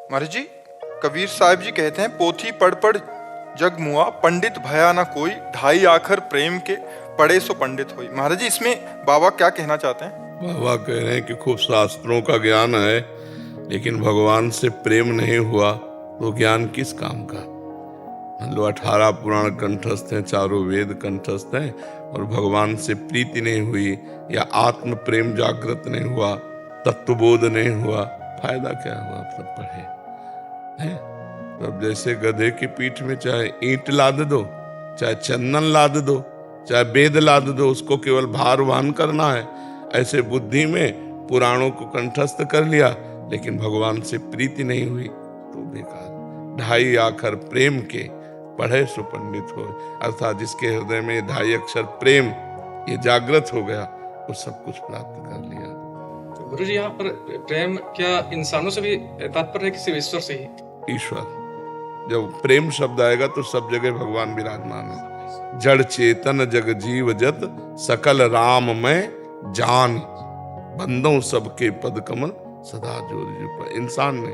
महाराज जी, कबीर साहब जी कहते हैं, पोथी पढ़ पढ़ जग मुआ, पंडित भया ना कोई, ढाई आखर प्रेम के पढ़े सो पंडित होई। महाराज जी, इसमें बाबा क्या कहना चाहते हैं? बाबा कह रहे हैं कि खूब शास्त्रों का ज्ञान है, लेकिन भगवान से प्रेम नहीं हुआ तो ज्ञान किस काम का। मान लो 18 पुराण कंठस्थ हैं, चारों वेद कंठस्थ हैं, और भगवान से प्रीति नहीं हुई या आत्म प्रेम जागृत नहीं हुआ, तत्वबोध नहीं हुआ, फायदा क्या हुआ सब पढ़े हैं। तो अब जैसे गधे की पीठ में चाहे ईंट लाद दो, चाहे चंदन लाद दो, चाहे वेद लाद दो, उसको केवल भार वहन करना है। ऐसे बुद्धि में पुराणों को कंठस्थ कर लिया, लेकिन भगवान से प्रीति नहीं हुई तो बेकार। ढाई आखर प्रेम के पढ़े सो पंडित हो, अर्थात जिसके हृदय में ढाई अक्षर प्रेम ये जागृत हो गया, वो सब कुछ प्राप्त कर लिया। तो गुरु जी, यहाँ पर प्रेम क्या इंसानों से भी तात्पर्य है कि सिर्फ ईश्वर से ही? ईश्वर, जब प्रेम शब्द आएगा तो सब जगह भगवान विराजमान है। जड़ चेतन जग जीव जत, सकल राम में जान, बंदों सबके पद कमल सदा जोर जुप। इंसान ने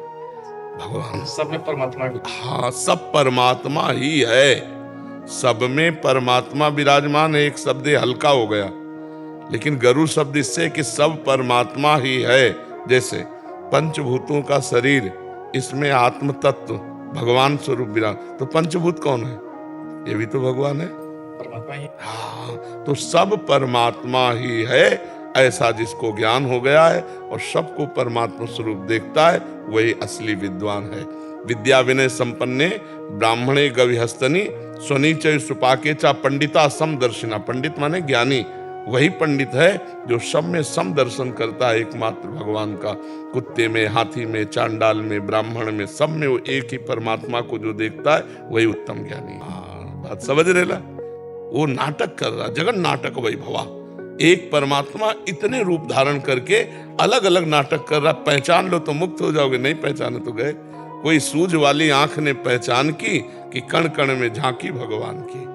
भगवान, सब में परमात्मा है। हाँ, सब परमात्मा ही है, सब में परमात्मा विराजमान है। एक शब्द हल्का हो गया, लेकिन गरु शब्द इससे कि सब परमात्मा ही है। जैसे पंचभूतों का शरीर, इसमें आत्म तत्व भगवान स्वरूप विराज, तो पंचभूत कौन है? ये भी तो भगवान है, परमात्मा ही। हाँ, तो सब परमात्मा ही है। ऐसा जिसको ज्ञान हो गया है और सबको परमात्मा स्वरूप देखता है, वही असली विद्वान है। विद्या विनय संपन्ने ब्राह्मणे गविहस्तनी, स्वनीचय सुपाके चा पंडिता समदर्शिना। पंडित माने ज्ञानी, वही पंडित है जो सब में समदर्शन करता है एकमात्र भगवान का। कुत्ते में, हाथी में, चांडाल में, ब्राह्मण में, सब में वो एक ही परमात्मा को जो देखता है, वही उत्तम ज्ञानी। हाँ, बात समझ रहे ला? वो नाटक कर रहा, जगन नाटक वही भवा। एक परमात्मा इतने रूप धारण करके अलग अलग नाटक कर रहा। पहचान लो तो मुक्त हो जाओगे, नहीं पहचाने तो गए। कोई सूझ वाली आंख ने पहचान की कि कण कण में झांकी भगवान की।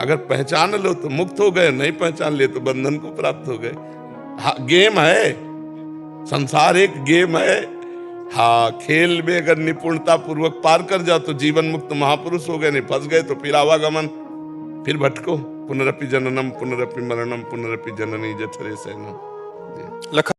अगर पहचान लो तो मुक्त हो गए, नहीं पहचान ले तो बंधन को प्राप्त हो गए। हाँ, गेम है, संसार एक गेम है। हाँ, खेल में अगर निपुणता पूर्वक पार कर जाओ तो जीवन मुक्त महापुरुष हो गए, नहीं फंस गए तो फिर आवागमन, फिर भटको। पुनरपि जननम पुनरपि मरणम पुनरपि जननी जठरे सैनम।